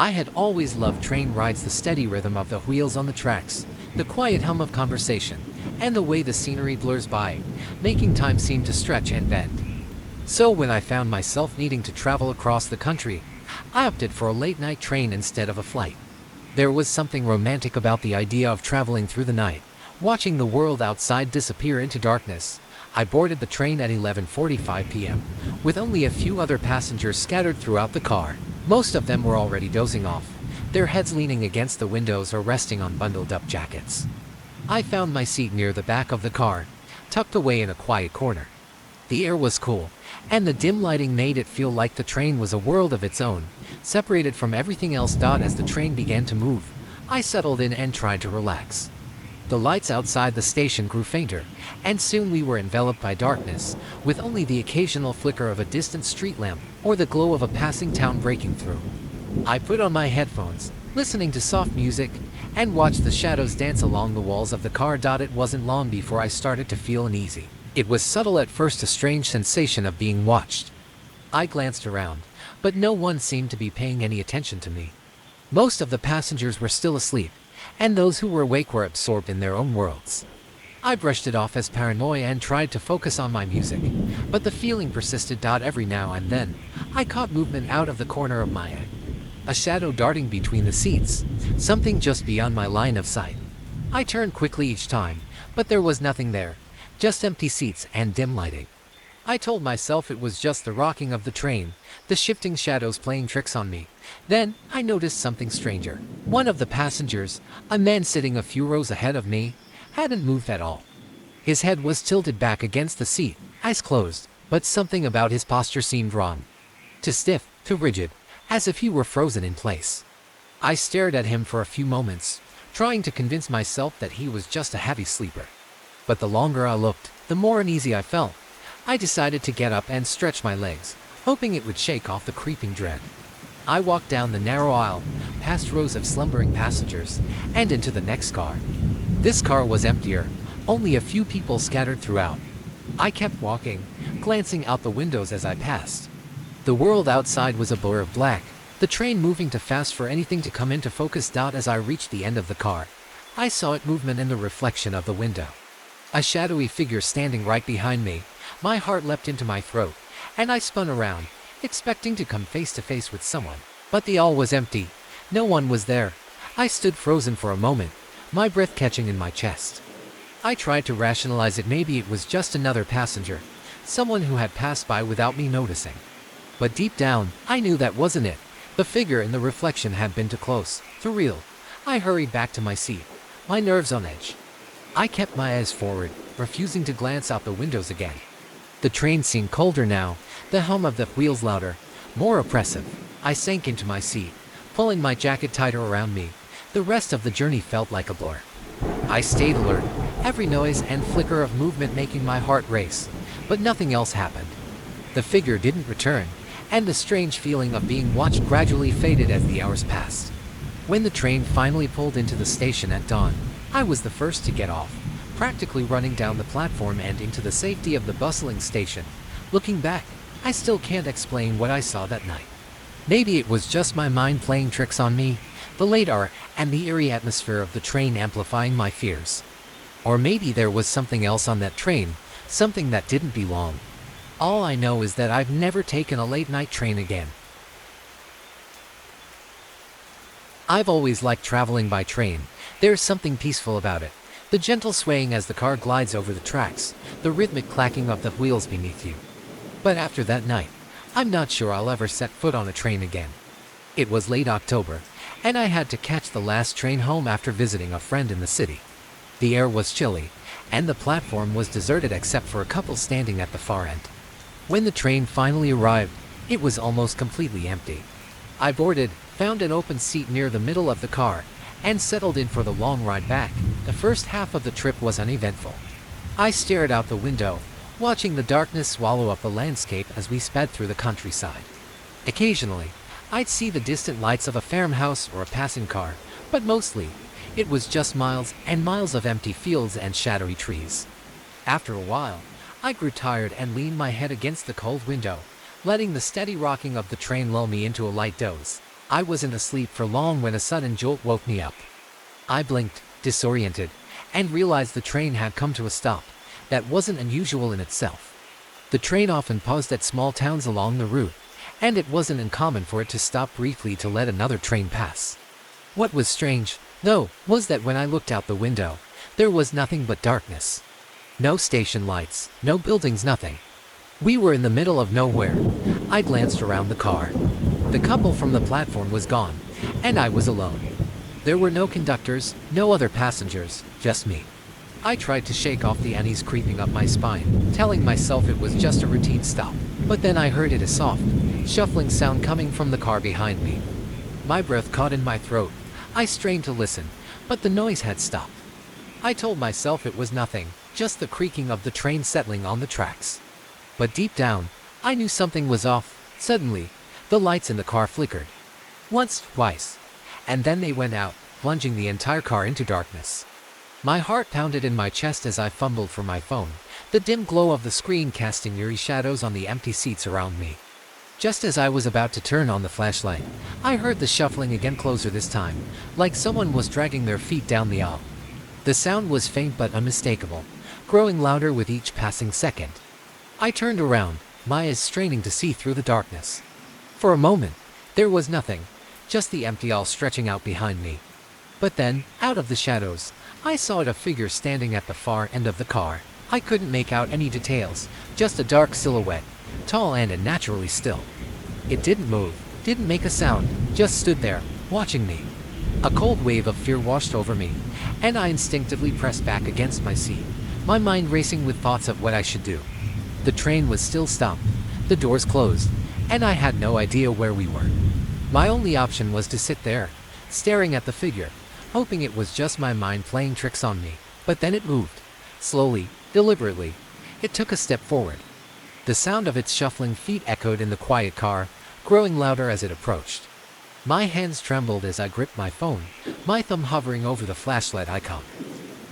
I had always loved train rides, the steady rhythm of the wheels on the tracks, the quiet hum of conversation, and the way the scenery blurs by, making time seem to stretch and bend. So when I found myself needing to travel across the country, I opted for a late-night train instead of a flight. There was something romantic about the idea of traveling through the night, watching the world outside disappear into darkness. I boarded the train at 11:45 p.m., with only a few other passengers scattered throughout the car. Most of them were already dozing off, their heads leaning against the windows or resting on bundled-up jackets. I found my seat near the back of the car, tucked away in a quiet corner. The air was cool, and the dim lighting made it feel like the train was a world of its own, separated from everything else. As the train began to move, I settled in and tried to relax. The lights outside the station grew fainter, and soon we were enveloped by darkness, with only the occasional flicker of a distant street lamp or the glow of a passing town breaking through. I put on my headphones, listening to soft music, and watched the shadows dance along the walls of the car. It wasn't long before I started to feel uneasy. It was subtle at first, a strange sensation of being watched. I glanced around, but no one seemed to be paying any attention to me. Most of the passengers were still asleep, and those who were awake were absorbed in their own worlds. I brushed it off as paranoia and tried to focus on my music, but the feeling persisted. Every now and then, I caught movement out of the corner of my eye. A shadow darting between the seats, something just beyond my line of sight. I turned quickly each time, but there was nothing there, just empty seats and dim lighting. I told myself it was just the rocking of the train, the shifting shadows playing tricks on me. Then, I noticed something stranger. One of the passengers, a man sitting a few rows ahead of me, hadn't moved at all. His head was tilted back against the seat, eyes closed, but something about his posture seemed wrong. Too stiff, too rigid, as if he were frozen in place. I stared at him for a few moments, trying to convince myself that he was just a heavy sleeper. But the longer I looked, the more uneasy I felt. I decided to get up and stretch my legs, hoping it would shake off the creeping dread. I walked down the narrow aisle, past rows of slumbering passengers, and into the next car. This car was emptier, only a few people scattered throughout. I kept walking, glancing out the windows as I passed. The world outside was a blur of black, the train moving too fast for anything to come into focus. As I reached the end of the car, I saw its movement in the reflection of the window. A shadowy figure standing right behind me. My heart leapt into my throat, and I spun around, expecting to come face to face with someone. But the aisle was empty. No one was there. I stood frozen for a moment, my breath catching in my chest. I tried to rationalize it. Maybe it was just another passenger, someone who had passed by without me noticing. But deep down, I knew that wasn't it. The figure in the reflection had been too close, too real. I hurried back to my seat, my nerves on edge. I kept my eyes forward, refusing to glance out the windows again. The train seemed colder now, the hum of the wheels louder, more oppressive. I sank into my seat, pulling my jacket tighter around me. The rest of the journey felt like a blur. I stayed alert, every noise and flicker of movement making my heart race, but nothing else happened. The figure didn't return, and the strange feeling of being watched gradually faded as the hours passed. When the train finally pulled into the station at dawn, I was the first to get off, practically running down the platform and into the safety of the bustling station. Looking back, I still can't explain what I saw that night. Maybe it was just my mind playing tricks on me, the late hour and the eerie atmosphere of the train amplifying my fears. Or maybe there was something else on that train, something that didn't belong. All I know is that I've never taken a late-night train again. I've always liked traveling by train. There's something peaceful about it. The gentle swaying as the car glides over the tracks, the rhythmic clacking of the wheels beneath you. But after that night, I'm not sure I'll ever set foot on a train again. It was late October, and I had to catch the last train home after visiting a friend in the city. The air was chilly, and the platform was deserted except for a couple standing at the far end. When the train finally arrived, it was almost completely empty. I boarded, found an open seat near the middle of the car, and settled in for the long ride back. The first half of the trip was uneventful. I stared out the window, watching the darkness swallow up the landscape as we sped through the countryside. Occasionally, I'd see the distant lights of a farmhouse or a passing car, but mostly, it was just miles and miles of empty fields and shadowy trees. After a while, I grew tired and leaned my head against the cold window, letting the steady rocking of the train lull me into a light doze. I wasn't asleep for long when a sudden jolt woke me up. I blinked, disoriented, and realized the train had come to a stop. That wasn't unusual in itself. The train often paused at small towns along the route, and it wasn't uncommon for it to stop briefly to let another train pass. What was strange, though, was that when I looked out the window, there was nothing but darkness. No station lights, no buildings, nothing. We were in the middle of nowhere. I glanced around the car. The couple from the platform was gone, and I was alone. There were no conductors, no other passengers, just me. I tried to shake off the unease creeping up my spine, telling myself it was just a routine stop. But then I heard a soft, shuffling sound coming from the car behind me. My breath caught in my throat. I strained to listen, but the noise had stopped. I told myself it was nothing, just the creaking of the train settling on the tracks. But deep down, I knew something was off. Suddenly, the lights in the car flickered. Once, twice, and then they went out, plunging the entire car into darkness. My heart pounded in my chest as I fumbled for my phone, the dim glow of the screen casting eerie shadows on the empty seats around me. Just as I was about to turn on the flashlight, I heard the shuffling again, closer this time, like someone was dragging their feet down the aisle. The sound was faint but unmistakable, growing louder with each passing second. I turned around, my eyes straining to see through the darkness. For a moment, there was nothing, just the empty aisle stretching out behind me. But then, out of the shadows, I saw a figure standing at the far end of the car. I couldn't make out any details, just a dark silhouette, tall and unnaturally still. It didn't move, didn't make a sound, just stood there, watching me. A cold wave of fear washed over me, and I instinctively pressed back against my seat, my mind racing with thoughts of what I should do. The train was still stopped, the doors closed, and I had no idea where we were. My only option was to sit there, staring at the figure, hoping it was just my mind playing tricks on me. But then it moved. Slowly, deliberately. It took a step forward. The sound of its shuffling feet echoed in the quiet car, growing louder as it approached. My hands trembled as I gripped my phone, my thumb hovering over the flashlight icon.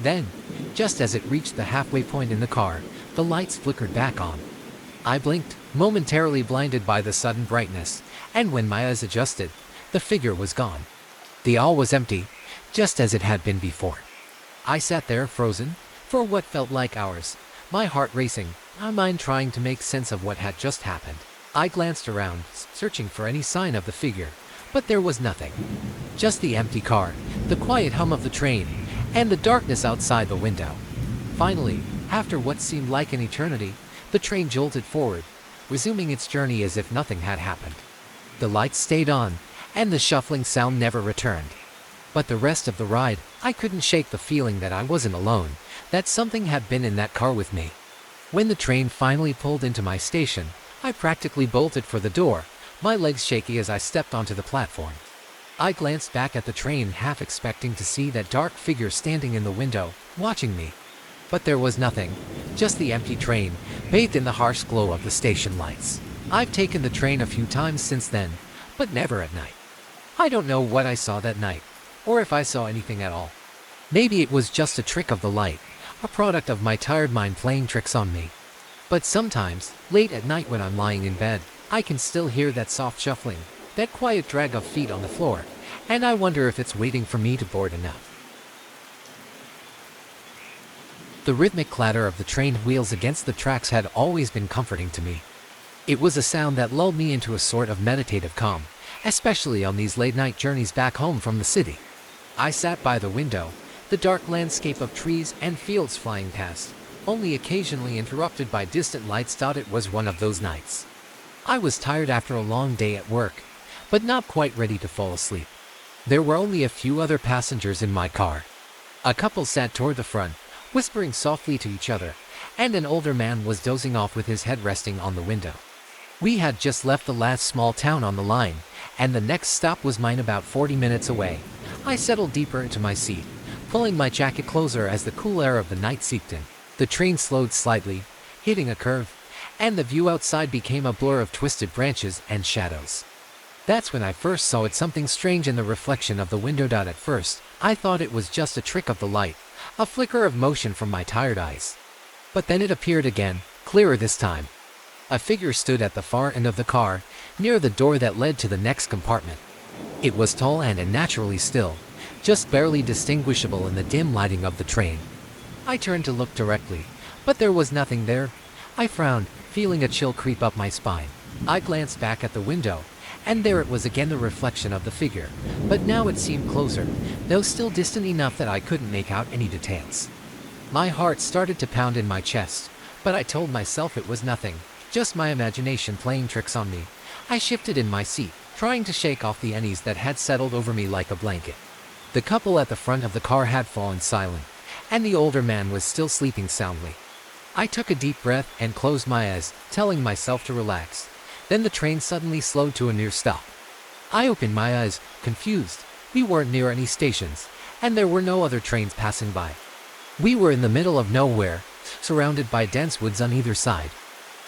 Then, just as it reached the halfway point in the car, the lights flickered back on. I blinked, momentarily blinded by the sudden brightness, and when my eyes adjusted, the figure was gone. The aisle was empty, just as it had been before. I sat there frozen, for what felt like hours, my heart racing, my mind trying to make sense of what had just happened. I glanced around, searching for any sign of the figure, but there was nothing. Just the empty car, the quiet hum of the train, and the darkness outside the window. Finally, after what seemed like an eternity, the train jolted forward, resuming its journey as if nothing had happened. The lights stayed on, and the shuffling sound never returned. But the rest of the ride, I couldn't shake the feeling that I wasn't alone, that something had been in that car with me. When the train finally pulled into my station, I practically bolted for the door, my legs shaky as I stepped onto the platform. I glanced back at the train, half expecting to see that dark figure standing in the window, watching me. But there was nothing, just the empty train, bathed in the harsh glow of the station lights. I've taken the train a few times since then, but never at night. I don't know what I saw that night, or if I saw anything at all. Maybe it was just a trick of the light, a product of my tired mind playing tricks on me. But sometimes, late at night when I'm lying in bed, I can still hear that soft shuffling, that quiet drag of feet on the floor, and I wonder if it's waiting for me to board enough. The rhythmic clatter of the train wheels against the tracks had always been comforting to me. It was a sound that lulled me into a sort of meditative calm, especially on these late-night journeys back home from the city. I sat by the window, the dark landscape of trees and fields flying past, only occasionally interrupted by distant lights. Thought it was one of those nights. I was tired after a long day at work, but not quite ready to fall asleep. There were only a few other passengers in my car. A couple sat toward the front, whispering softly to each other, and an older man was dozing off with his head resting on the window. We had just left the last small town on the line, and the next stop was mine about 40 minutes away. I settled deeper into my seat, pulling my jacket closer as the cool air of the night seeped in. The train slowed slightly, hitting a curve, and the view outside became a blur of twisted branches and shadows. That's when I first saw it, something strange in the reflection of the window. At first, I thought it was just a trick of the light, a flicker of motion from my tired eyes. But then it appeared again, clearer this time. A figure stood at the far end of the car, near the door that led to the next compartment. It was tall and unnaturally still, just barely distinguishable in the dim lighting of the train. I turned to look directly, but there was nothing there. I frowned, feeling a chill creep up my spine. I glanced back at the window, and there it was again, the reflection of the figure, but now it seemed closer, though still distant enough that I couldn't make out any details. My heart started to pound in my chest, but I told myself it was nothing, just my imagination playing tricks on me. I shifted in my seat, trying to shake off the unease that had settled over me like a blanket. The couple at the front of the car had fallen silent, and the older man was still sleeping soundly. I took a deep breath and closed my eyes, telling myself to relax. Then the train suddenly slowed to a near stop. I opened my eyes, confused. We weren't near any stations, and there were no other trains passing by. We were in the middle of nowhere, surrounded by dense woods on either side.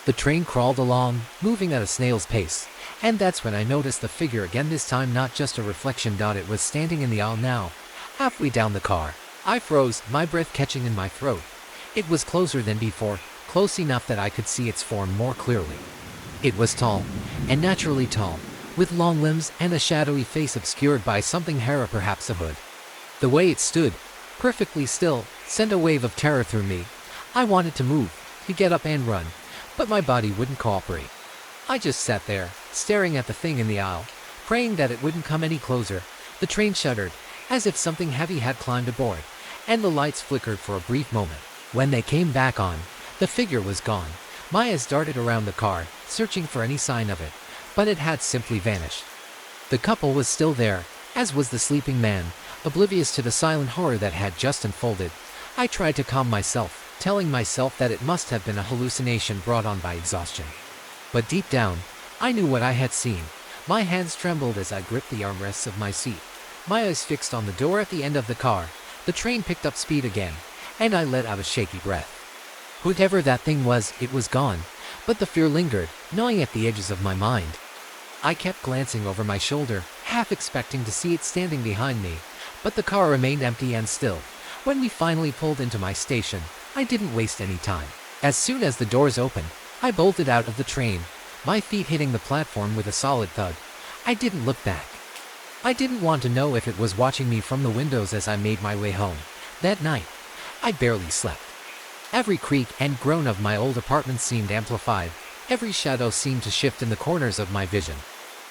The train crawled along, moving at a snail's pace, and that's when I noticed the figure again, this time not just a reflection. It was standing in the aisle now, halfway down the car. I froze, my breath catching in my throat. It was closer than before, close enough that I could see its form more clearly. It was tall, and naturally tall, with long limbs and a shadowy face obscured by something hairy, perhaps a hood. The way it stood, perfectly still, sent a wave of terror through me. I wanted to move, to get up and run, but my body wouldn't cooperate. I just sat there, staring at the thing in the aisle, praying that it wouldn't come any closer. The train shuddered, as if something heavy had climbed aboard, and the lights flickered for a brief moment. When they came back on, the figure was gone. My eyes darted around the car, searching for any sign of it, but it had simply vanished. The couple was still there, as was the sleeping man, oblivious to the silent horror that had just unfolded. I tried to calm myself, telling myself that it must have been a hallucination brought on by exhaustion. But deep down, I knew what I had seen. My hands trembled as I gripped the armrests of my seat, my eyes fixed on the door at the end of the car. The train picked up speed again, and I let out a shaky breath. Whatever that thing was, it was gone, but the fear lingered, gnawing at the edges of my mind. I kept glancing over my shoulder, half expecting to see it standing behind me, but the car remained empty and still. When we finally pulled into my station, I didn't waste any time. As soon as the doors opened, I bolted out of the train, my feet hitting the platform with a solid thud. I didn't look back. I didn't want to know if it was watching me from the windows as I made my way home. That night, I barely slept. Every creak and groan of my old apartment seemed amplified. Every shadow seemed to shift in the corners of my vision.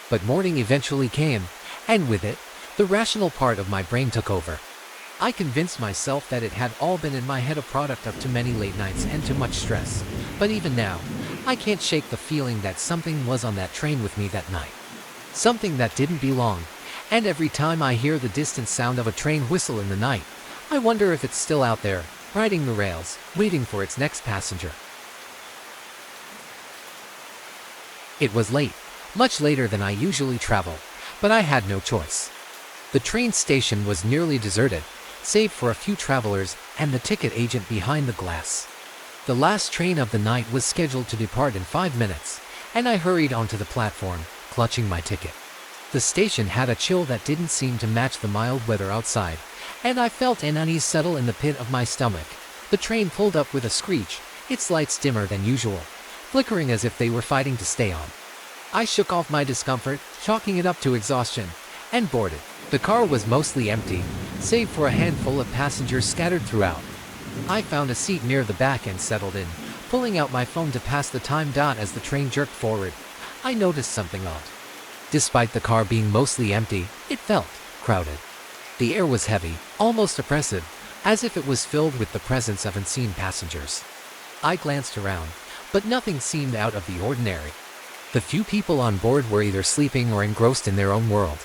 But morning eventually came, and with it, the rational part of my brain took over. I convinced myself that it had all been in my head, a product of too many late nights and too much stress. But even now, I can't shake the feeling that something was on that train with me that night. Something that didn't belong. And every time I hear the distant sound of a train whistle in the night, I wonder if it's still out there, riding the rails, waiting for its next passenger. It was late, much later than I usually travel, but I had no choice. The train station was nearly deserted, save for a few travelers and the ticket agent behind the glass. The last train of the night was scheduled to depart in 5 minutes, and I hurried onto the platform, clutching my ticket. The station had a chill that didn't seem to match the mild weather outside, and I felt an unease settle in the pit of my stomach. The train pulled up with a screech, its lights dimmer than usual, flickering as if they were fighting to stay on. I shook off my discomfort, chalking it up to exhaustion, and boarded. The car was mostly empty, save for a handful of passengers scattered throughout. I found a seat near the back and settled in, pulling out my phone to pass the time. As the train jerked forward, I noticed something odd. Despite the car being mostly empty, it felt crowded. The air was heavy, almost oppressive, as if it was filled with the presence of unseen passengers. I glanced around, but nothing seemed out of the ordinary. The few people on board were either sleeping or engrossed in their own world.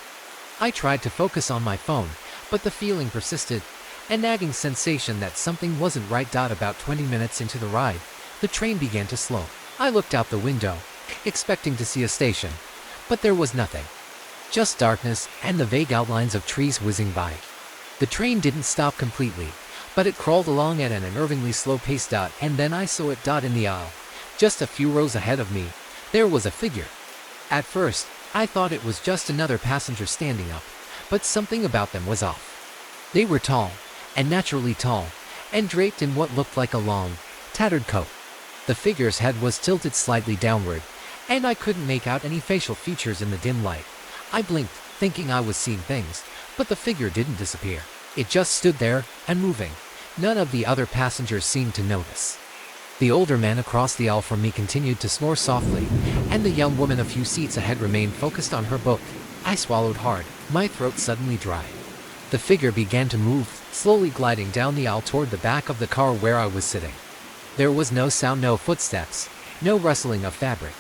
I tried to focus on my phone, but the feeling persisted, a nagging sensation that something wasn't right. About 20 minutes into the ride, the train began to slow. I looked out the window, expecting to see a station, but there was nothing. Just darkness and the vague outlines of trees whizzing by. The train didn't stop completely, but it crawled along at an unnervingly slow pace. And then I saw it. In the aisle, just a few rows ahead of me, there was a figure. At first, I thought it was just another passenger standing up, but something about them was off. They were tall, and naturally tall, and draped in what looked like a long, tattered coat. The figure's head was tilted slightly downward, and I couldn't make out any facial features in the dim light. I blinked, thinking I was seeing things, but the figure didn't disappear. It just stood there and moving. None of the other passengers seemed to notice. The older man across the aisle from me continued to snore softly, and the young woman a few seats ahead remained focused on her book. I swallowed hard, my throat suddenly dry. The figure began to move, slowly gliding down the aisle toward the back of the car where I was sitting. There was no sound, no footsteps, no rustling of fabric.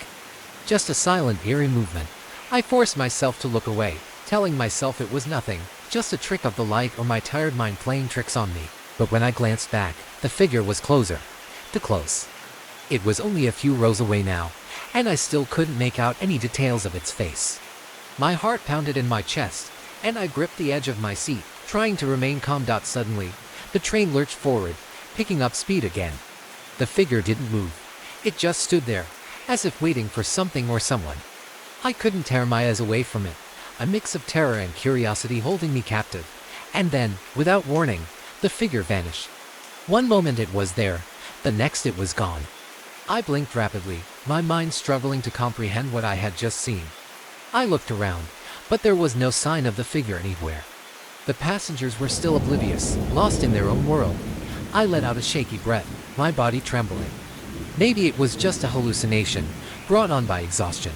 Just a silent, eerie movement. I forced myself to look away, telling myself it was nothing, just a trick of the light or my tired mind playing tricks on me. But when I glanced back, the figure was closer. Too close. It was only a few rows away now, and I still couldn't make out any details of its face. My heart pounded in my chest, and I gripped the edge of my seat, trying to remain calm. Suddenly, the train lurched forward, picking up speed again. The figure didn't move. It just stood there, as if waiting for something or someone. I couldn't tear my eyes away from it, a mix of terror and curiosity holding me captive. And then, without warning, the figure vanished. One moment it was there, the next it was gone. I blinked rapidly, my mind struggling to comprehend what I had just seen. I looked around, but there was no sign of the figure anywhere. The passengers were still oblivious, lost in their own world. I let out a shaky breath, my body trembling. Maybe it was just a hallucination, brought on by exhaustion.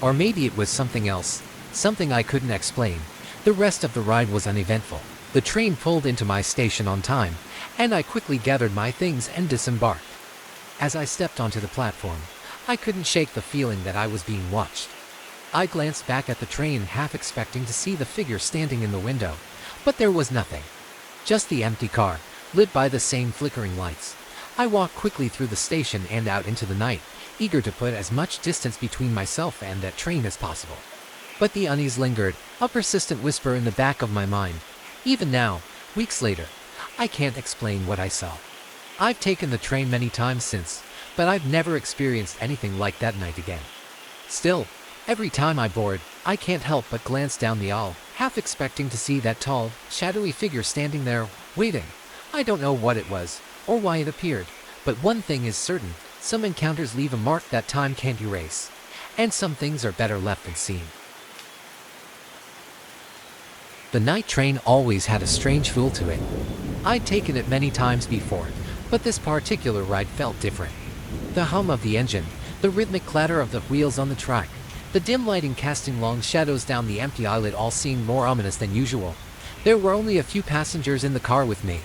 Or maybe it was something else, something I couldn't explain. The rest of the ride was uneventful. The train pulled into my station on time, and I quickly gathered my things and disembarked. As I stepped onto the platform, I couldn't shake the feeling that I was being watched. I glanced back at the train, half expecting to see the figure standing in the window, but there was nothing. Just the empty car, lit by the same flickering lights. I walked quickly through the station and out into the night, eager to put as much distance between myself and that train as possible. But the unease lingered, a persistent whisper in the back of my mind. Even now, weeks later, I can't explain what I saw. I've taken the train many times since, but I've never experienced anything like that night again. Still, every time I board, I can't help but glance down the aisle, half expecting to see that tall, shadowy figure standing there, waiting. I don't know what it was, or why it appeared, but one thing is certain, some encounters leave a mark that time can't erase, and some things are better left unseen. The night train always had a strange feel to it. I'd taken it many times before, but this particular ride felt different. The hum of the engine, the rhythmic clatter of the wheels on the track, the dim lighting casting long shadows down the empty aisle, it all seemed more ominous than usual. There were only a few passengers in the car with me.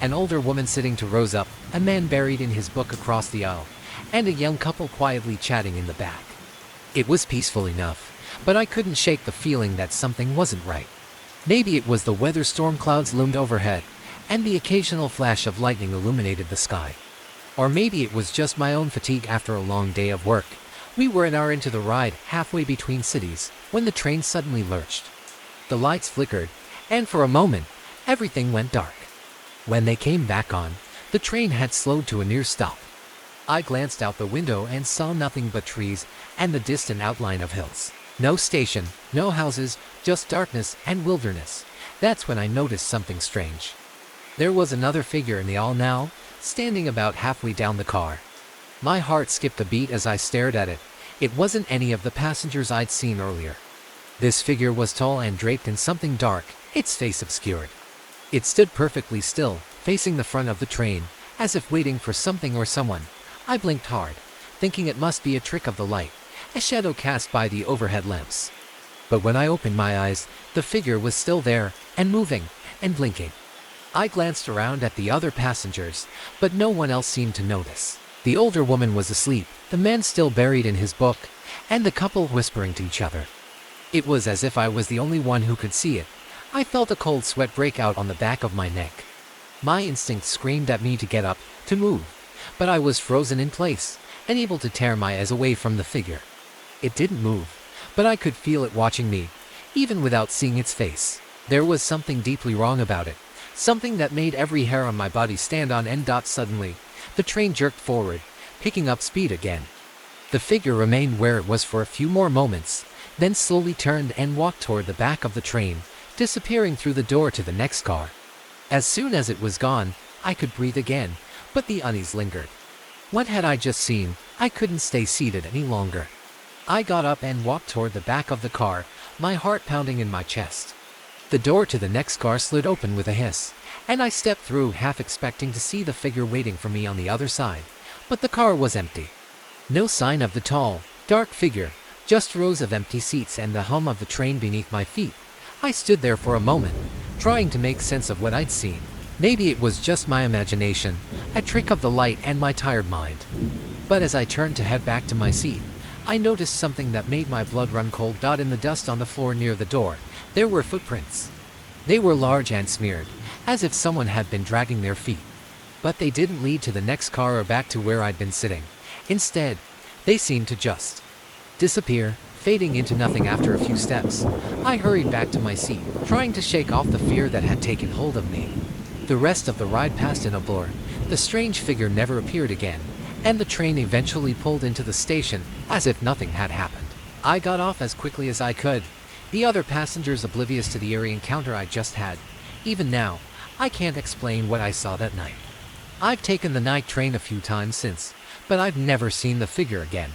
An older woman sitting 2 rows up, a man buried in his book across the aisle, and a young couple quietly chatting in the back. It was peaceful enough, but I couldn't shake the feeling that something wasn't right. Maybe it was the weather. Storm clouds loomed overhead, and the occasional flash of lightning illuminated the sky. Or maybe it was just my own fatigue after a long day of work. We were an hour into the ride, halfway between cities, when the train suddenly lurched. The lights flickered, and for a moment, everything went dark. When they came back on, the train had slowed to a near stop. I glanced out the window and saw nothing but trees and the distant outline of hills. No station, no houses, just darkness and wilderness. That's when I noticed something strange. There was another figure in the aisle now, standing about halfway down the car. My heart skipped a beat as I stared at it. It wasn't any of the passengers I'd seen earlier. This figure was tall and draped in something dark, its face obscured. It stood perfectly still, facing the front of the train, as if waiting for something or someone. I blinked hard, thinking it must be a trick of the light, a shadow cast by the overhead lamps. But when I opened my eyes, the figure was still there, and moving, and blinking. I glanced around at the other passengers, but no one else seemed to notice. The older woman was asleep, the man still buried in his book, and the couple whispering to each other. It was as if I was the only one who could see it. I felt a cold sweat break out on the back of my neck. My instinct screamed at me to get up, to move, but I was frozen in place, unable to tear my eyes away from the figure. It didn't move, but I could feel it watching me, even without seeing its face. There was something deeply wrong about it, something that made every hair on my body stand on end. Suddenly, the train jerked forward, picking up speed again. The figure remained where it was for a few more moments, then slowly turned and walked toward the back of the train, disappearing through the door to the next car. As soon as it was gone, I could breathe again, but the unease lingered. What had I just seen? I couldn't stay seated any longer. I got up and walked toward the back of the car, my heart pounding in my chest. The door to the next car slid open with a hiss, and I stepped through, half expecting to see the figure waiting for me on the other side. But the car was empty. No sign of the tall, dark figure, just rows of empty seats and the hum of the train beneath my feet. I stood there for a moment, trying to make sense of what I'd seen. Maybe it was just my imagination, a trick of the light and my tired mind. But as I turned to head back to my seat, I noticed something that made my blood run cold. In the dust on the floor near the door, there were footprints. They were large and smeared, as if someone had been dragging their feet. But they didn't lead to the next car or back to where I'd been sitting. Instead, they seemed to just disappear, fading into nothing after a few steps. I hurried back to my seat, trying to shake off the fear that had taken hold of me. The rest of the ride passed in a blur. The strange figure never appeared again, and the train eventually pulled into the station as if nothing had happened. I got off as quickly as I could, the other passengers oblivious to the eerie encounter I just had. Even now, I can't explain what I saw that night. I've taken the night train a few times since, but I've never seen the figure again.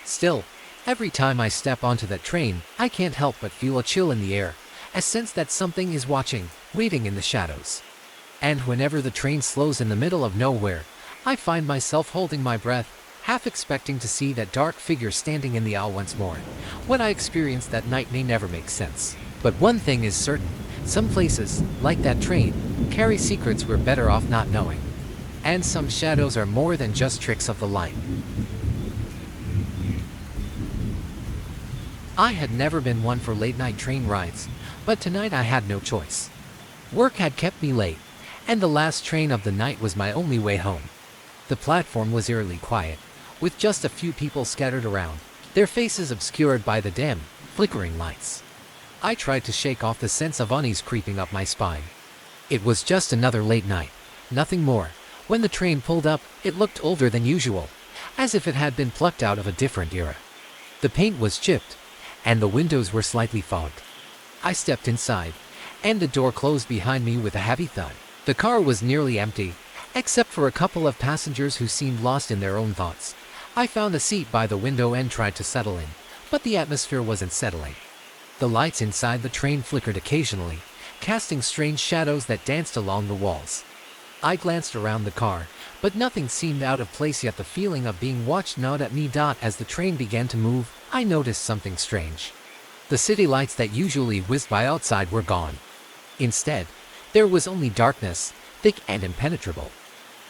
Still, every time I step onto that train, I can't help but feel a chill in the air, a sense that something is watching, waiting in the shadows. And whenever the train slows in the middle of nowhere, I find myself holding my breath, half expecting to see that dark figure standing in the aisle once more. What I experienced that night may never make sense. But one thing is certain, some places, like that train, carry secrets we're better off not knowing. And some shadows are more than just tricks of the light. I had never been one for late-night train rides, but tonight I had no choice. Work had kept me late, and the last train of the night was my only way home. The platform was eerily quiet, with just a few people scattered around, their faces obscured by the dim, flickering lights. I tried to shake off the sense of unease creeping up my spine. It was just another late night, nothing more. When the train pulled up, it looked older than usual, as if it had been plucked out of a different era. The paint was chipped, and the windows were slightly fogged. I stepped inside, and the door closed behind me with a heavy thud. The car was nearly empty, except for a couple of passengers who seemed lost in their own thoughts. I found a seat by the window and tried to settle in, but the atmosphere wasn't settling. The lights inside the train flickered occasionally, casting strange shadows that danced along the walls. I glanced around the car, but nothing seemed out of place, yet the feeling of being watched gnawed at me. As the train began to move, I noticed something strange. The city lights that usually whizzed by outside were gone. Instead, there was only darkness, thick and impenetrable.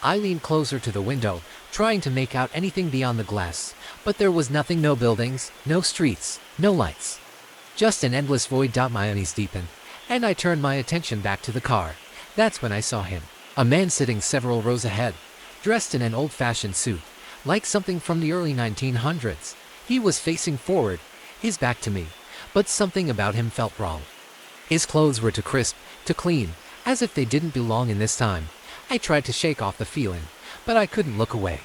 I leaned closer to the window, trying to make out anything beyond the glass, but there was nothing. No buildings, no streets, no lights. Just an endless void. My unease deepened, and I turned my attention back to the car. That's when I saw him. A man sitting several rows ahead, dressed in an old-fashioned suit, like something from the early 1900s. He was facing forward, his back to me, but something about him felt wrong. His clothes were too crisp, too clean, as if they didn't belong in this time. I tried to shake off the feeling, but I couldn't look away.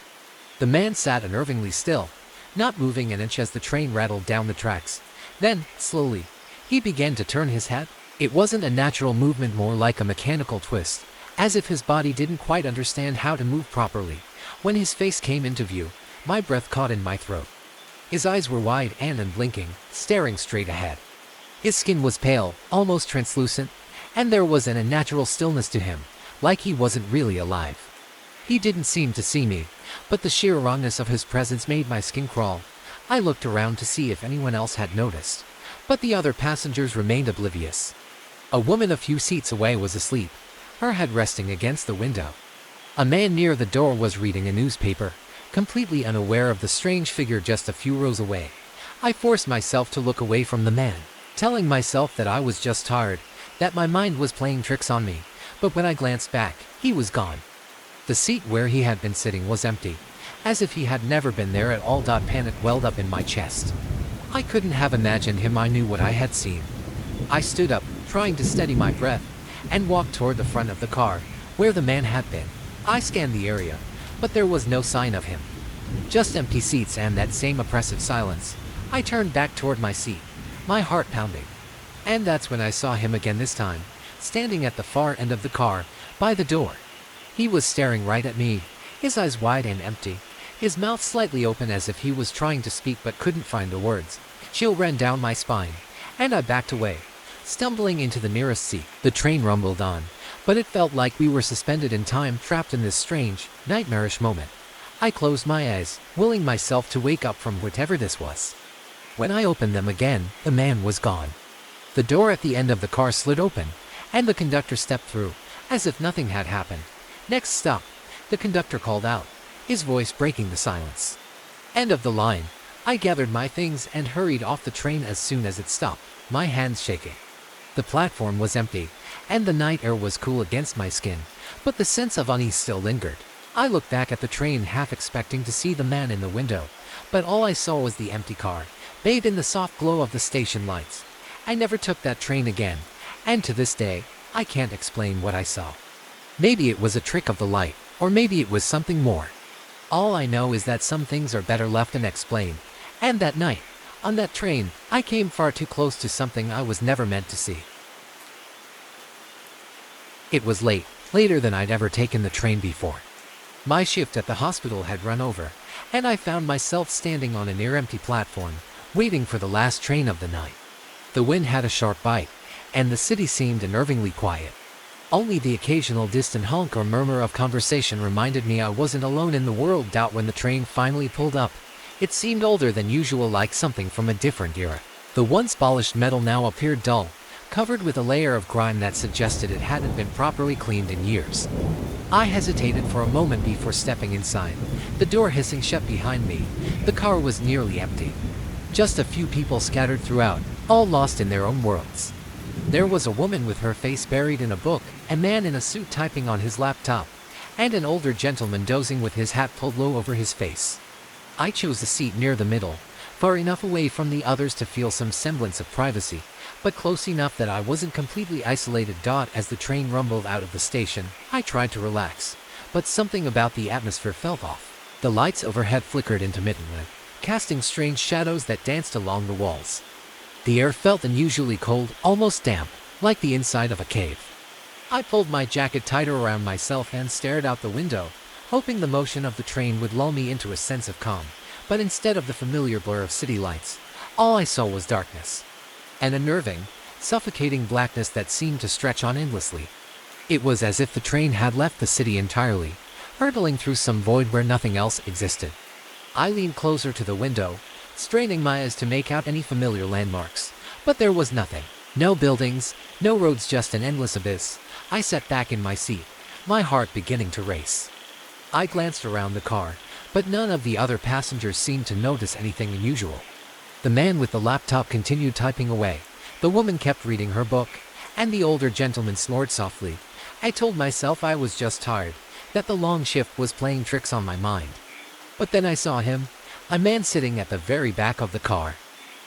The man sat unnervingly still, not moving an inch as the train rattled down the tracks. Then, slowly, he began to turn his head. It wasn't a natural movement, more like a mechanical twist, as if his body didn't quite understand how to move properly. When his face came into view, my breath caught in my throat. His eyes were wide and unblinking, staring straight ahead. His skin was pale, almost translucent, and there was an unnatural stillness to him, like he wasn't really alive. He didn't seem to see me, but the sheer wrongness of his presence made my skin crawl. I looked around to see if anyone else had noticed, but the other passengers remained oblivious. A woman a few seats away was asleep, her head resting against the window. A man near the door was reading a newspaper, completely unaware of the strange figure just a few rows away. I forced myself to look away from the man, telling myself that I was just tired, that my mind was playing tricks on me, but when I glanced back, he was gone. The seat where he had been sitting was empty, as if he had never been there at all. Panic welled up in my chest. I couldn't have imagined him. I knew what I had seen. I stood up, trying to steady my breath, and walked toward the front of the car, where the man had been. I scanned the area, but there was no sign of him. Just empty seats and that same oppressive silence. I turned back toward my seat, my heart pounding. And that's when I saw him again, this time, standing at the far end of the car, by the door. He was staring right at me, his eyes wide and empty, his mouth slightly open as if he was trying to speak but couldn't find the words. Chill ran down my spine, and I backed away, stumbling into the nearest seat. The train rumbled on, but it felt like we were suspended in time, trapped in this strange, nightmarish moment. I closed my eyes, willing myself to wake up from whatever this was. When I opened them again, the man was gone. The door at the end of the car slid open, and the conductor stepped through, as if nothing had happened. "Next stop," the conductor called out, his voice breaking the silence. End of the line. I gathered my things and hurried off the train as soon as it stopped, my hands shaking. The platform was empty, and the night air was cool against my skin, but the sense of unease still lingered. I looked back at the train, half expecting to see the man in the window, but all I saw was the empty car, bathed in the soft glow of the station lights. I never took that train again, and to this day, I can't explain what I saw. Maybe it was a trick of the light, or maybe it was something more. All I know is that some things are better left unexplained, and that night, on that train, I came far too close to something I was never meant to see. It was late, later than I'd ever taken the train before. My shift at the hospital had run over, and I found myself standing on a near-empty platform, waiting for the last train of the night. The wind had a sharp bite, and the city seemed unnervingly quiet. Only the occasional distant honk or murmur of conversation reminded me I wasn't alone in the world. When the train finally pulled up, it seemed older than usual, like something from a different era. The once polished metal now appeared dull, covered with a layer of grime that suggested it hadn't been properly cleaned in years. I hesitated for a moment before stepping inside, the door hissing shut behind me. The car was nearly empty. Just a few people scattered throughout, all lost in their own worlds. There was a woman with her face buried in a book, a man in a suit typing on his laptop, and an older gentleman dozing with his hat pulled low over his face. I chose a seat near the middle, far enough away from the others to feel some semblance of privacy, but close enough that I wasn't completely isolated. As the train rumbled out of the station, I tried to relax, but something about the atmosphere felt off. The lights overhead flickered intermittently, casting strange shadows that danced along the walls. The air felt unusually cold, almost damp, like the inside of a cave. I pulled my jacket tighter around myself and stared out the window, hoping the motion of the train would lull me into a sense of calm, but instead of the familiar blur of city lights, all I saw was darkness. An unnerving, suffocating blackness that seemed to stretch on endlessly. It was as if the train had left the city entirely, hurtling through some void where nothing else existed. I leaned closer to the window, straining my eyes to make out any familiar landmarks, but there was nothing. No buildings, no roads, just an endless abyss. I sat back in my seat, my heart beginning to race. I glanced around the car, but none of the other passengers seemed to notice anything unusual. The man with the laptop continued typing away, the woman kept reading her book, and the older gentleman snored softly. I told myself I was just tired, that the long shift was playing tricks on my mind. But then I saw him, a man sitting at the very back of the car.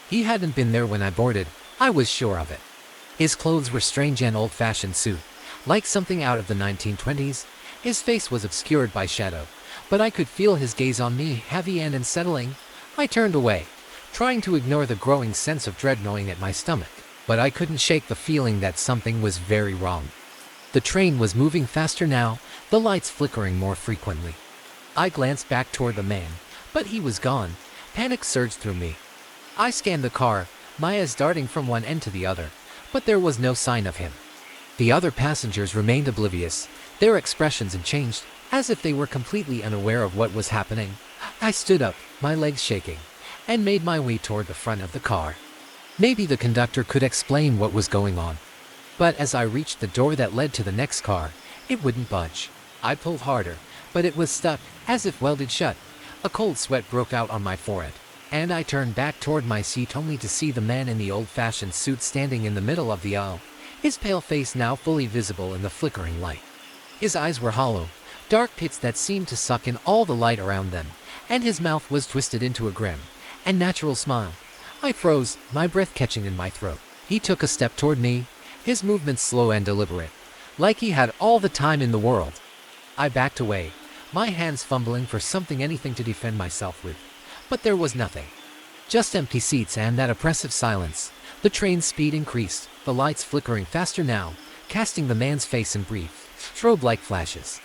He hadn't been there when I boarded, I was sure of it. His clothes were strange, an old-fashioned suit, like something out of the 1920s. His face was obscured by shadow, but I could feel his gaze on me, heavy and unsettling. I turned away, trying to ignore the growing sense of dread gnawing at my stomach, but I couldn't shake the feeling that something was very wrong. The train was moving faster now, the lights flickering more frequently. I glanced back toward the man, but he was gone. Panic surged through me. I scanned the car, my eyes darting from one end to the other, but there was no sign of him. The other passengers remained oblivious, their expressions unchanged, as if they were completely unaware of what was happening. I stood up, my legs shaking, and made my way toward the front of the car. Maybe the conductor could explain what was going on. But as I reached the door that led to the next car, it wouldn't budge. I pulled harder, but it was stuck, as if welded shut. A cold sweat broke out on my forehead, and I turned back toward my seat only to see the man in the old-fashioned suit standing in the middle of the aisle, his pale face now fully visible in the flickering light. His eyes were hollow, dark pits that seemed to suck in all the light around them, and his mouth was twisted into a grim, unnatural smile. I froze, my breath catching in my throat. He took a step toward me, his movements slow and deliberate, like he had all the time in the world. I backed away, my hands fumbling for something, anything to defend myself with. But there was nothing. Just empty seats and that oppressive silence. The train's speed increased, the lights flickering faster now, casting the man's face in brief, strobe-like flashes.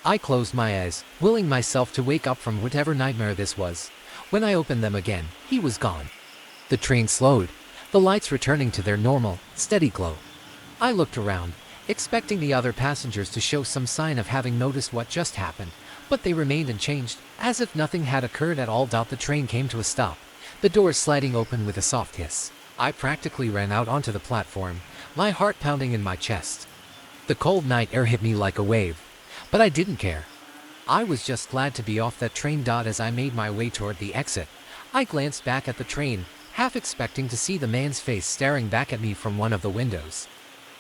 I closed my eyes, willing myself to wake up from whatever nightmare this was. When I opened them again, he was gone. The train slowed, the lights returning to their normal, steady glow. I looked around, expecting the other passengers to show some sign of having noticed what just happened, but they remained unchanged, as if nothing had occurred at all. The train came to a stop, the doors sliding open with a soft hiss. I practically ran out onto the platform, my heart pounding in my chest. The cold night air hit me like a wave, but I didn't care. I was just glad to be off that train. As I made my way toward the exit, I glanced back at the train, half expecting to see the man's face staring back at me from one of the windows.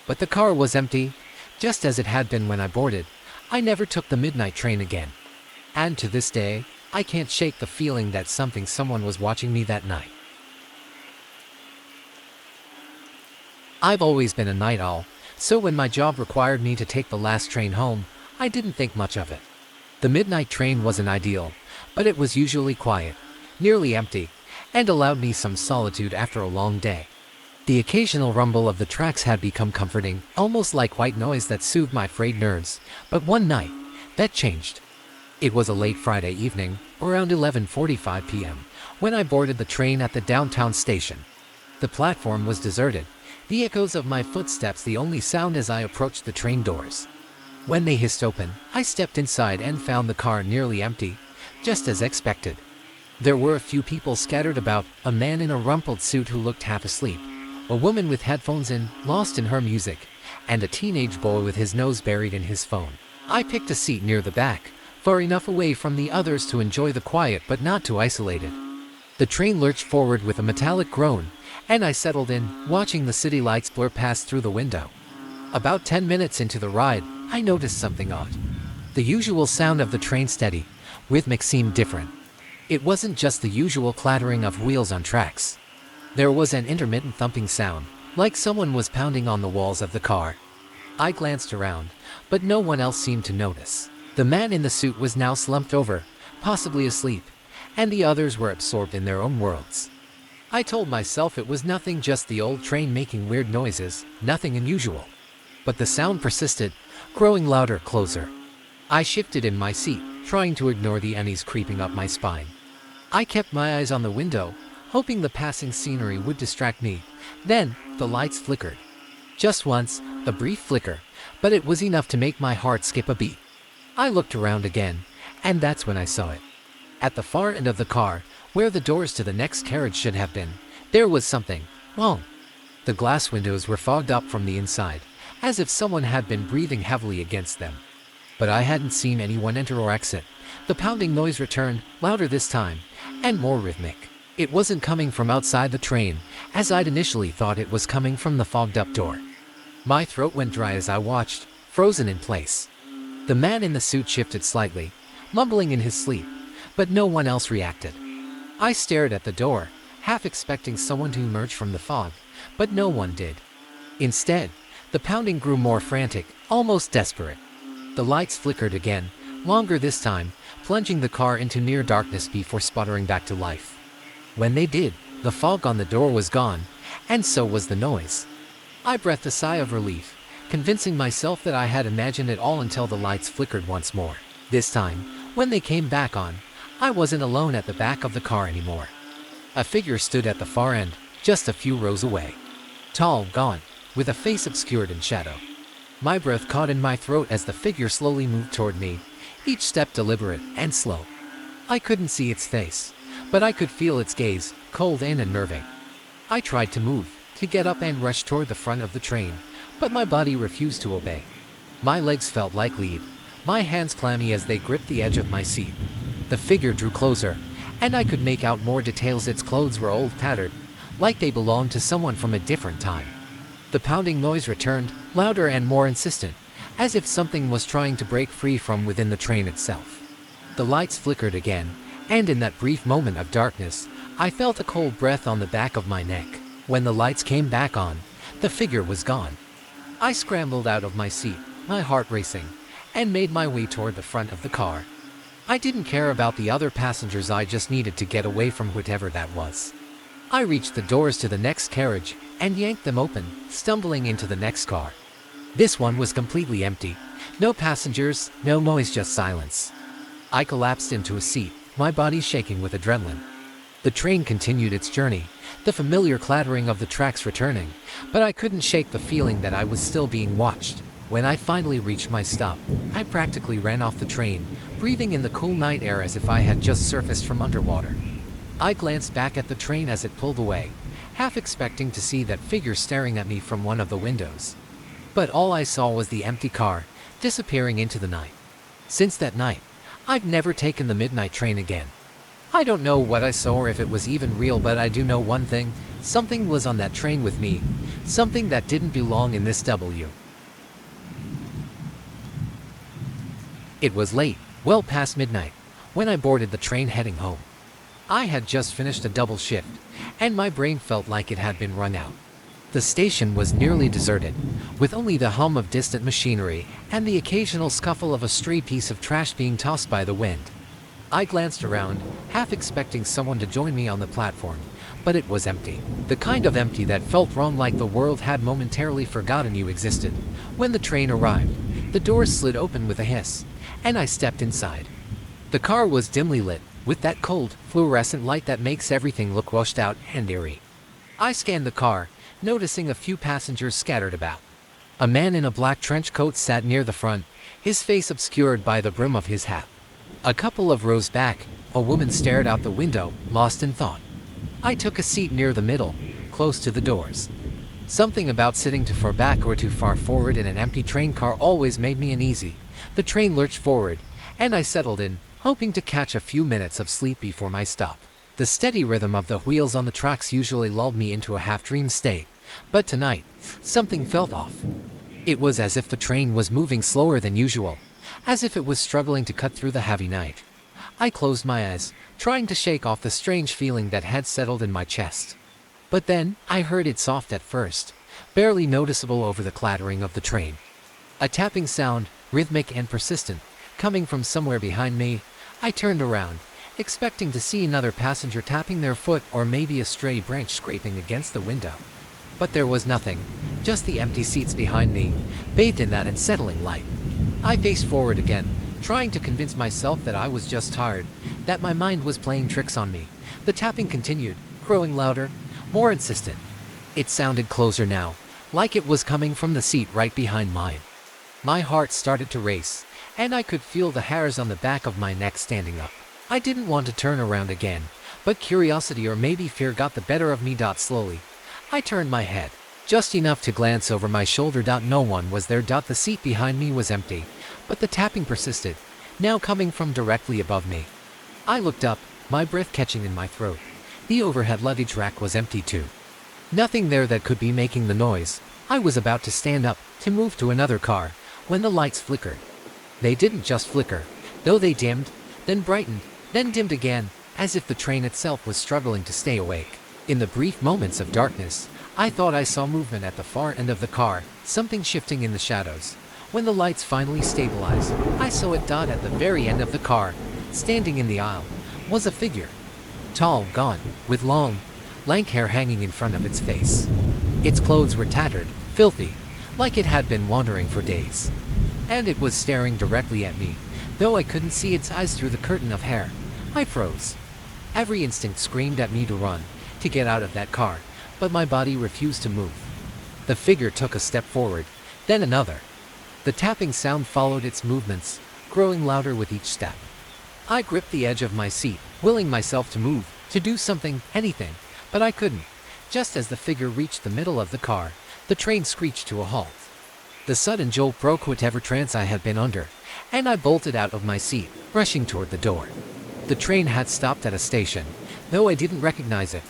But the car was empty, just as it had been when I boarded. I never took the midnight train again. And to this day, I can't shake the feeling that someone was watching me that night. I've always been a night owl, so when my job required me to take the last train home, I didn't think much of it. The midnight train wasn't ideal, but it was usually quiet, nearly empty, and allowed me some solitude after a long day. The occasional rumble of the tracks had become comforting, almost like white noise that soothed my frayed nerves. But one night, that changed. It was a late Friday evening, around 11:45 p.m., when I boarded the train at the downtown station. The platform was deserted, the echoes of my footsteps the only sound as I approached the train doors. When they hissed open, I stepped inside and found the car nearly empty, just as expected. There were a few people scattered about, a man in a rumpled suit who looked half asleep, a woman with headphones in, lost in her music, and a teenage boy with his nose buried in his phone. I picked a seat near the back, far enough away from the others to enjoy the quiet but not too isolated. The train lurched forward with a metallic groan, and I settled in, watching the city lights blur past through the window. About 10 minutes into the ride, I noticed something odd. The usual sound of the train steady, rhythmic seemed different. It wasn't just the usual clattering of wheels on tracks. There was an intermittent thumping sound, like someone was pounding on the walls of the car. I glanced around, but no one else seemed to notice. The man in the suit was now slumped over, possibly asleep, and the others were absorbed in their own worlds. I told myself it was nothing, just the old train making weird noises, nothing unusual. But the sound persisted, growing louder, closer. I shifted in my seat, trying to ignore the unease creeping up my spine. I kept my eyes on the window, hoping the passing scenery would distract me. Then, the lights flickered. Just once, a brief flicker, but it was enough to make my heart skip a beat. I looked around again, and that's when I saw it. At the far end of the car, where the doors to the next carriage should have been, there was something wrong. The glass windows were fogged up from the inside, as if someone had been breathing heavily against them. But I hadn't seen anyone enter or exit. The pounding noise returned, louder this time, and more rhythmic. It wasn't coming from outside the train, as I'd initially thought it was coming from the fogged-up door. My throat went dry as I watched, frozen in place. The man in the suit shifted slightly, mumbling in his sleep, but no one else reacted. I stared at the door, half expecting someone to emerge from the fog, but no one did. Instead, the pounding grew more frantic, almost desperate. The lights flickered again, longer this time, plunging the car into near darkness before sputtering back to life. When they did, the fog on the door was gone, and so was the noise. I breathed a sigh of relief, convincing myself that I had imagined it all until the lights flickered once more. This time, when they came back on, I wasn't alone at the back of the car anymore. A figure stood at the far end, just a few rows away. Tall, gaunt, with a face obscured in shadow. My breath caught in my throat as the figure slowly moved toward me, each step deliberate and slow. I couldn't see its face, but I could feel its gaze, cold and unnerving. I tried to move, to get up and rush toward the front of the train, but my body refused to obey. My legs felt like lead, my hands clammy as they gripped the edge of my seat. The figure drew closer, and I could make out more details. Its clothes were old, tattered, like they belonged to someone from a different time. The pounding noise returned, louder and more insistent, as if something was trying to break free from within the train itself. The lights flickered again, and in that brief moment of darkness, I felt a cold breath on the back of my neck. When the lights came back on, the figure was gone. I scrambled out of my seat, my heart racing, and made my way toward the front of the car. I didn't care about the other passengers, I just needed to get away from whatever that was. I reached the doors to the next carriage and yanked them open, stumbling into the next car. This one was completely empty. No passengers, no noise, just silence. I collapsed into a seat, my body shaking with adrenaline. The train continued its journey, the familiar clattering of the tracks returning, but I couldn't shake the feeling that I was still being watched. When I finally reached my stop, I practically ran off the train, breathing in the cool night air as if I had just surfaced from underwater. I glanced back at the train as it pulled away, half expecting to see that figure staring at me from one of the windows. But all I saw was the empty car, disappearing into the night. Since that night, I've never taken the midnight train again. I don't know what I saw or if it was even real, but I do know one thing: something was on that train with me, something that didn't belong in this W. It was late, well past midnight, when I boarded the train heading home. I had just finished a double shift, and my brain felt like it had been run out. The station was nearly deserted, with only the hum of distant machinery and the occasional scuffle of a stray piece of trash being tossed by the wind. I glanced around, half expecting someone to join me on the platform, but it was empty. The kind of empty that felt wrong, like the world had momentarily forgotten you existed. When the train arrived, the doors slid open with a hiss, and I stepped inside. The car was dimly lit, with that cold, fluorescent light that makes everything look washed out and eerie. I scanned the car, noticing a few passengers scattered about. A man in a black trench coat sat near the front, his face obscured by the brim of his hat. A couple of rows back, a woman stared out the window, lost in thought. I took a seat near the middle, close to the doors. Something about sitting too far back or too far forward in an empty train car always made me uneasy. The train lurched forward, and I settled in, hoping to catch a few minutes of sleep before my stop. The steady rhythm of the wheels on the tracks usually lulled me into a half-dream state, but tonight, something felt off. It was as if the train was moving slower than usual, as if it was struggling to cut through the heavy night. I closed my eyes, trying to shake off the strange feeling that had settled in my chest. But then, I heard it, soft at first, barely noticeable over the clattering of the train. A tapping sound, rhythmic and persistent, coming from somewhere behind me. I turned around, expecting to see another passenger tapping their foot or maybe a stray branch scraping against the window. But there was nothing, just the empty seats behind me, bathed in that unsettling light. I faced forward again, trying to convince myself that I was just tired, that my mind was playing tricks on me. The tapping continued, growing louder, more insistent. It sounded closer now, like it was coming from the seat right behind mine. My heart started to race, and I could feel the hairs on the back of my neck standing up. I didn't want to turn around again, but curiosity or maybe fear got the better of me. Slowly, I turned my head, just enough to glance over my shoulder. No one was there. The seat behind me was empty, but the tapping persisted, now coming from directly above me. I looked up, my breath catching in my throat. The overhead luggage rack was empty too. Nothing there that could be making the noise. I was about to stand up, to move to another car, when the lights flickered. They didn't just flicker, though they dimmed, then brightened, then dimmed again, as if the train itself was struggling to stay awake. In the brief moments of darkness, I thought I saw movement at the far end of the car, something shifting in the shadows. When the lights finally stabilized, I saw it. At the very end of the car, standing in the aisle, was a figure. Tall, gaunt, with long, lank hair hanging in front of its face. Its clothes were tattered, filthy, like it had been wandering for days. And it was staring directly at me, though I couldn't see its eyes through the curtain of hair. I froze. Every instinct screamed at me to run, to get out of that car, but my body refused to move. The figure took a step forward, then another. The tapping sound followed its movements, growing louder with each step. I gripped the edge of my seat, willing myself to move, to do something, anything, but I couldn't. Just as the figure reached the middle of the car, the train screeched to a halt. The sudden jolt broke whatever trance I had been under, and I bolted out of my seat, rushing toward the door. The train had stopped at a station, though I didn't recognize it.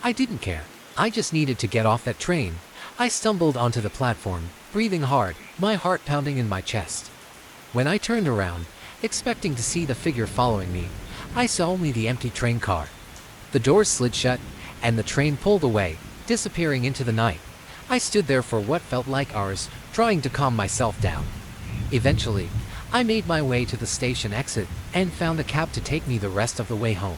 I didn't care. I just needed to get off that train. I stumbled onto the platform, breathing hard, my heart pounding in my chest. When I turned around, expecting to see the figure following me, I saw only the empty train car. The doors slid shut, and the train pulled away, disappearing into the night. I stood there for what felt like hours, trying to calm myself down. Eventually, I made my way to the station exit and found a cab to take me the rest of the way home.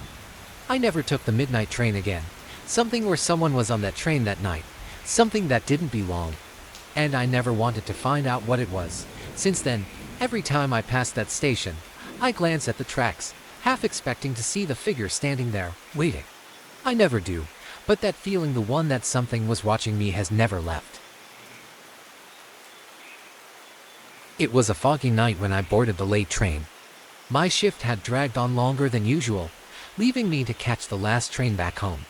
I never took the midnight train again. Something or someone was on that train that night, something that didn't belong. And I never wanted to find out what it was. Since then, every time I passed that station, I glance at the tracks, half expecting to see the figure standing there, waiting. I never do, But that feeling, the one that something was watching me, has never left. It was a foggy night when I boarded the late train. My shift had dragged on longer than usual, leaving me to catch the last train back home.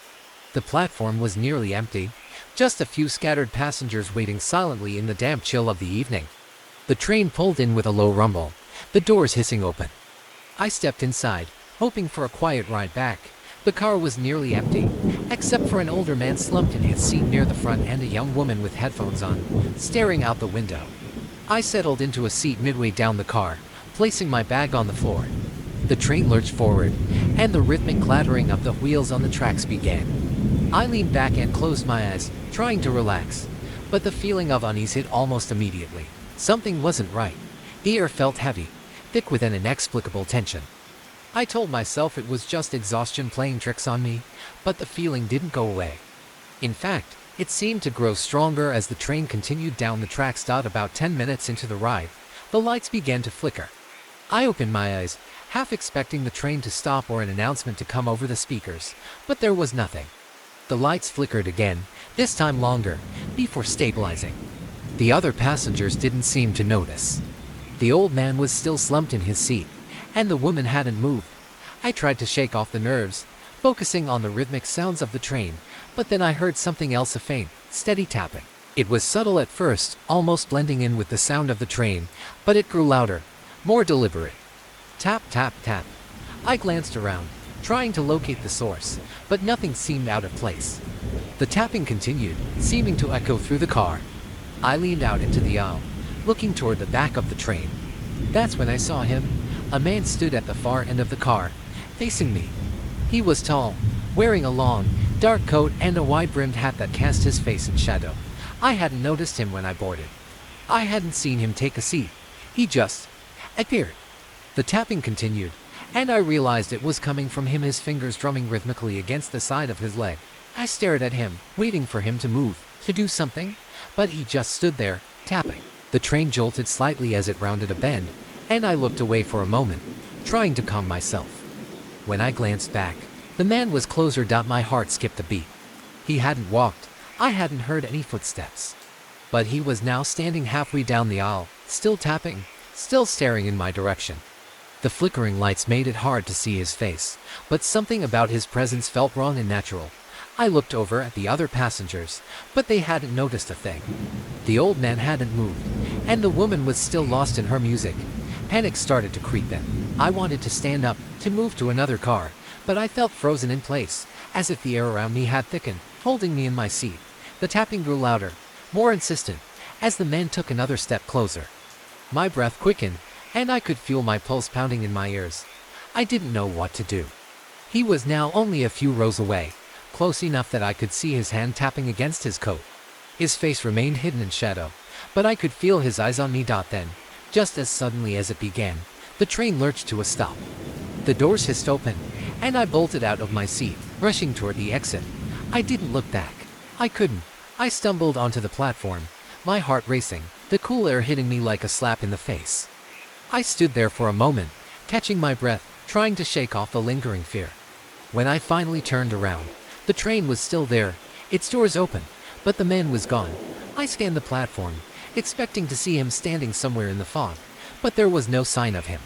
The platform was nearly empty, just a few scattered passengers waiting silently in the damp chill of the evening. The train pulled in with a low rumble, the doors hissing open. I stepped inside, hoping for a quiet ride back. The car was nearly empty, except for an older man slumped in his seat near the front and a young woman with headphones on, staring out the window. I settled into a seat midway down the car, placing my bag on the floor. The train lurched forward, and the rhythmic clattering of the wheels on the tracks began. I leaned back and closed my eyes, trying to relax, but the feeling of unease hit almost immediately. Something wasn't right. The air felt heavy, thick with an inexplicable tension. I told myself it was just exhaustion playing tricks on me, but the feeling didn't go away. In fact, it seemed to grow stronger as the train continued down the tracks. About 10 minutes into the ride, the lights began to flicker. I opened my eyes, half expecting the train to stop or an announcement to come over the speakers, but there was nothing. The lights flickered again, this time longer, before stabilizing. The other passengers didn't seem to notice. The old man was still slumped in his seat, and the woman hadn't moved. I tried to shake off the nerves, focusing on the rhythmic sounds of the train, but then I heard something else, a faint, steady tapping. It was subtle at first, almost blending in with the sound of the train, but it grew louder, more deliberate. Tap, tap, tap. I glanced around, trying to locate the source, but nothing seemed out of place. The tapping continued, seeming to echo through the car. I leaned out into the aisle, looking toward the back of the train. That's when I saw him. A man stood at the far end of the car, facing me. He was tall, wearing a long, dark coat and a wide-brimmed hat that cast his face in shadow. I hadn't noticed him when I boarded. I hadn't seen him take a seat. He just appeared. The tapping continued, and I realized it was coming from him, his fingers drumming rhythmically against the side of his leg. I stared at him, waiting for him to move, to do something, but he just stood there, tapping. The train jolted slightly as it rounded a bend, and I looked away for a moment, trying to calm myself. When I glanced back, the man was closer. My heart skipped a beat. He hadn't walked. I hadn't heard any footsteps. But he was now standing halfway down the aisle, still tapping, still staring in my direction. The flickering lights made it hard to see his face, but something about his presence felt wrong and natural. I looked over at the other passengers, but they hadn't noticed a thing. The old man hadn't moved, and the woman was still lost in her music. Panic started to creep in. I wanted to stand up, to move to another car, but I felt frozen in place, as if the air around me had thickened, holding me in my seat. The tapping grew louder, more insistent, as the man took another step closer. My breath quickened, and I could feel my pulse pounding in my ears. I didn't know what to do. He was now only a few rows away, close enough that I could see his hand tapping against his coat. His face remained hidden in shadow, but I could feel his eyes on me. Then, just as suddenly as it began, the train lurched to a stop. The doors hissed open, and I bolted out of my seat, rushing toward the exit. I didn't look back. I couldn't. I stumbled onto the platform, my heart racing, the cool air hitting me like a slap in the face. I stood there for a moment, catching my breath, trying to shake off the lingering fear. When I finally turned around, the train was still there, its doors open, but the man was gone. I scanned the platform, expecting to see him standing somewhere in the fog, but there was no sign of him.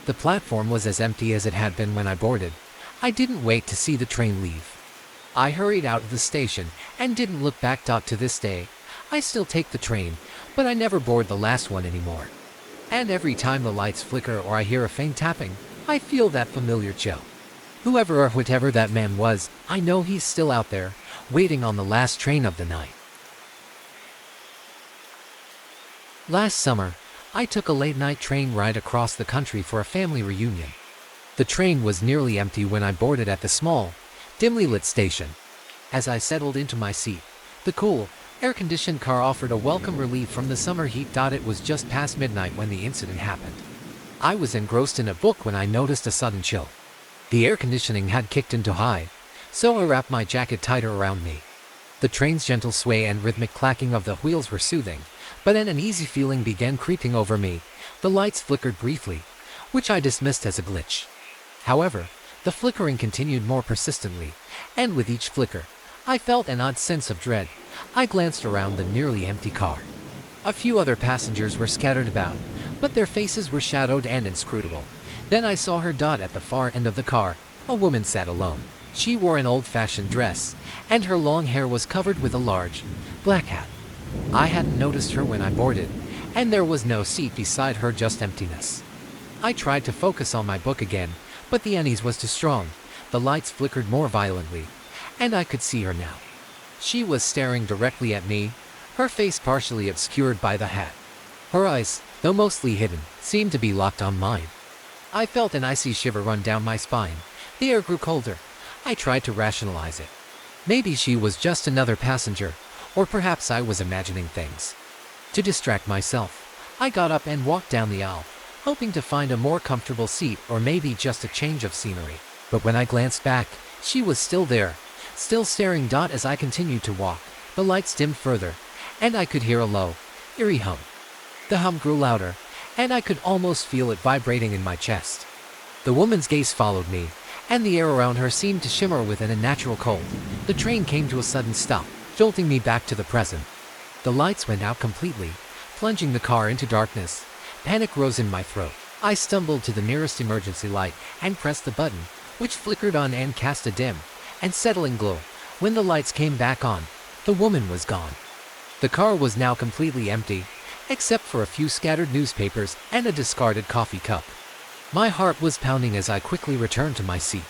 The platform was as empty as it had been when I boarded. I didn't wait to see the train leave. I hurried out of the station and didn't look back. To this day, I still take the train, but I never board the last one anymore. And every time the lights flicker or I hear a faint tapping, I feel that familiar chill. Whoever or whatever that man was, I know he's still out there, waiting on the last train of the night. Last summer, I took a late-night train ride across the country for a family reunion. The train was nearly empty when I boarded at the small, dimly lit station. As I settled into my seat, the cool, air-conditioned car offered a welcome relief from the summer heat. It was just past midnight when the incident happened. I was engrossed in a book when I noticed a sudden chill. The air conditioning had kicked into high, so I wrapped my jacket tighter around me. The train's gentle sway and rhythmic clacking of the wheels were soothing, but then an uneasy feeling began creeping over me. The lights flickered briefly, which I dismissed as a glitch. However, the flickering continued more persistently, and with each flicker, I felt an odd sense of dread. I glanced around the nearly empty car. A few other passengers were scattered about, but their faces were shadowed and inscrutable. Then I saw her dot at the far end of the car. A woman sat alone. She wore an old-fashioned dress, and her long hair was covered with a large, black hat. I hadn't noticed her when I boarded, and there was no seat beside her, just emptiness. I tried to focus on my book again, but the unease was too strong. The lights flickered more violently, and I could see her now. She was staring directly at me, her face partially obscured by the hat. Her eyes, though mostly hidden, seemed to be locked on mine. I felt an icy shiver run down my spine. The air grew colder. I tried to rationalize it. Maybe she was just another passenger, or perhaps I was imagining things. To distract myself, I got up and walked down the aisle, hoping to find a more comfortable seat or maybe just a change of scenery. But when I glanced back, she was still there, still staring. As I continued to walk, the lights dimmed further, and I could hear a low, eerie hum. The hum grew louder, and I could almost feel it vibrating in my chest. The woman's gaze followed me, and the air around her seemed to shimmer with an unnatural cold. The train came to a sudden stop, jolting me back to the present. The lights went out completely, plunging the car into darkness. Panic rose in my throat. I stumbled to the nearest emergency light and pressed the button, which flickered on and cast a dim and settling glow. When the lights came back on, the woman was gone. The car was now completely empty, except for a few scattered newspapers and a discarded coffee cup. My heart was pounding as I quickly returned to my seat.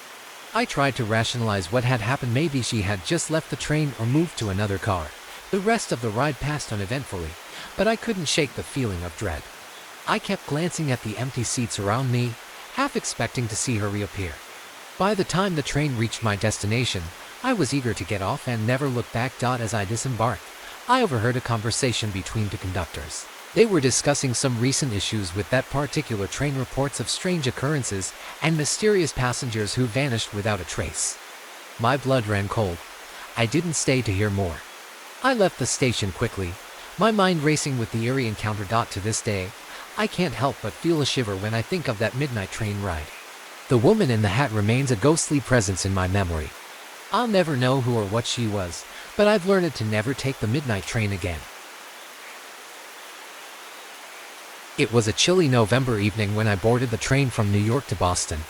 I tried to rationalize what had happened. Maybe she had just left the train or moved to another car. The rest of the ride passed uneventfully, but I couldn't shake the feeling of dread. I kept glancing at the empty seats around me, half expecting to see her reappear. By the time the train reached my destination, I was eager to get off and never look back. As I disembarked, I overheard a conversation between two conductors. They were discussing some recent issues with that particular train, reports of strange occurrences and mysterious passengers who vanished without a trace. My blood ran cold. I didn't stay to hear more. I left the station quickly, my mind racing with the eerie encounter. To this day, I can't help but feel a shiver when I think of that midnight train ride. The woman in the hat remains a ghostly presence in my memory. I'll never know who or what she was, but I've learned to never take the midnight train again. It was a chilly November evening when I boarded the train from New York to Boston.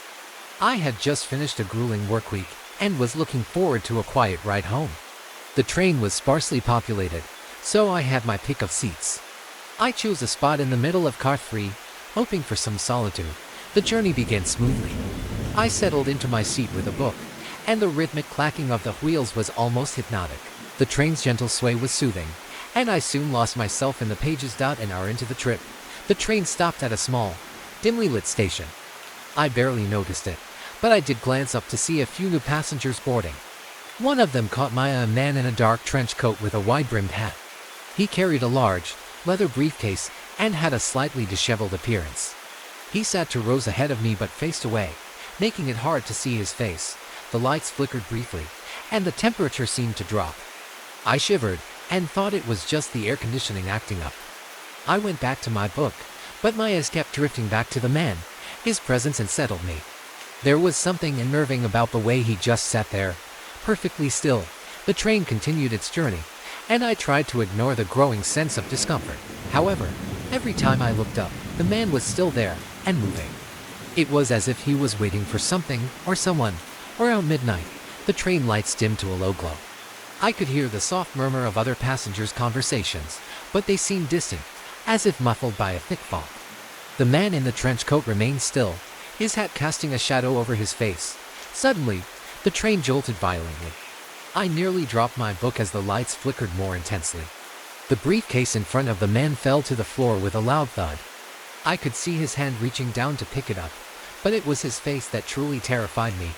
I had just finished a grueling work week and was looking forward to a quiet ride home. The train was sparsely populated, so I had my pick of seats. I chose a spot in the middle of car 3, hoping for some solitude. The journey began smoothly. I settled into my seat with a book, and the rhythmic clacking of the wheels was almost hypnotic. The train's gentle sway was soothing, and I soon lost myself in the pages. An hour into the trip, the train stopped at a small, dimly lit station. I barely noticed it, but I did glance up to see a few new passengers boarding. One of them caught my eye, a man in a dark trench coat with a wide-brimmed hat. He carried a large, leather briefcase and had a slightly disheveled appearance. He sat 2 rows ahead of me but faced away, making it hard to see his face. The lights flickered briefly, and the temperature seemed to drop. I shivered and thought it was just the air conditioning acting up. I went back to my book, but my eyes kept drifting back to the man. His presence unsettled me. There was something unnerving about the way he just sat there, perfectly still. The train continued its journey, and I tried to ignore the growing sense of discomfort. However, every time I looked up, the man was still there and moving. It was as if he was waiting for something or someone. Around midnight, the train lights dimmed to a low glow. I could hear the soft murmur of other passengers' conversations, but they seemed distant, as if muffled by a thick fog. The man in the trench coat remained still, his hat casting a shadow over his face. Suddenly, the train jolted violently. I nearly dropped my book as the lights flickered more intensely. The briefcase in front of the man fell to the floor with a loud thud. I could see his hand reaching down to pick it up, but it was his face that truly terrified me.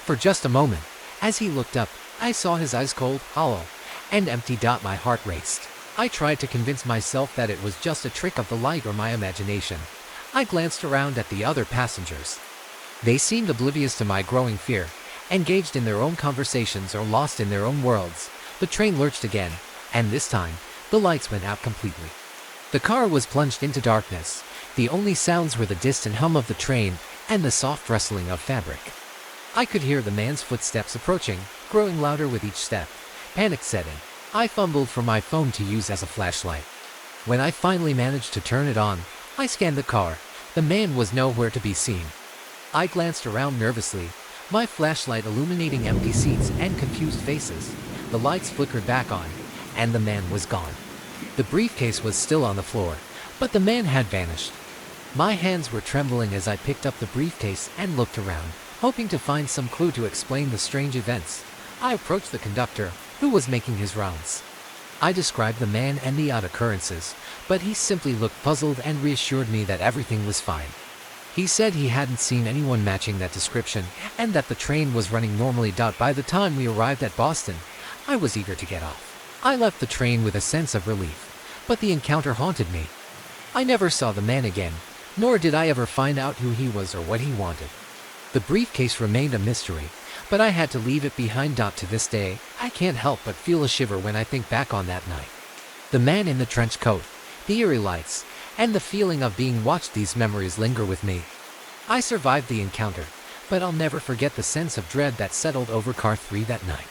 For just a moment, as he looked up, I saw his eyes cold, hollow, and empty. My heart raced. I tried to convince myself that it was just a trick of the light or my imagination. I glanced around at the other passengers. They seemed oblivious to my growing fear, engaged in their own conversations or lost in their own worlds. The train lurched again, and this time, the lights went out completely. The car was plunged into darkness. The only sounds were the distant hum of the train and the soft rustling of fabric. I could hear the man's footsteps approaching, growing louder with each step. Panic set in. I fumbled for my phone to use as a flashlight. When I finally managed to turn it on, I scanned the car. The man was nowhere to be seen. I glanced around nervously, my flashlight illuminating empty seats and confused faces. The lights flickered back on, and the man was gone. The briefcase was still on the floor, but the man had vanished. My hands were trembling as I picked up the briefcase and looked around, hoping to find some clue to explain the strange events. I approached the conductor, who was making his rounds. I described the man and the odd occurrences, but he simply looked puzzled and reassured me that everything was fine. He said he hadn't seen anyone matching that description, and that the train was running normally. By the time we arrived at Boston, I was eager to get off. I left the train with a sense of relief, but the encounter haunted me. I never saw the man again, nor did I ever find out who he was or what he wanted. The briefcase remained a mystery, but I had to leave it behind. To this day, I can't help but feel a shiver when I think back on that night. The man in the trench coat, the eerie lights, and the feeling of being watched, these memories linger with me. I survived the encounter, but I'll never forget the sense of dread that settled over Car 3 that night.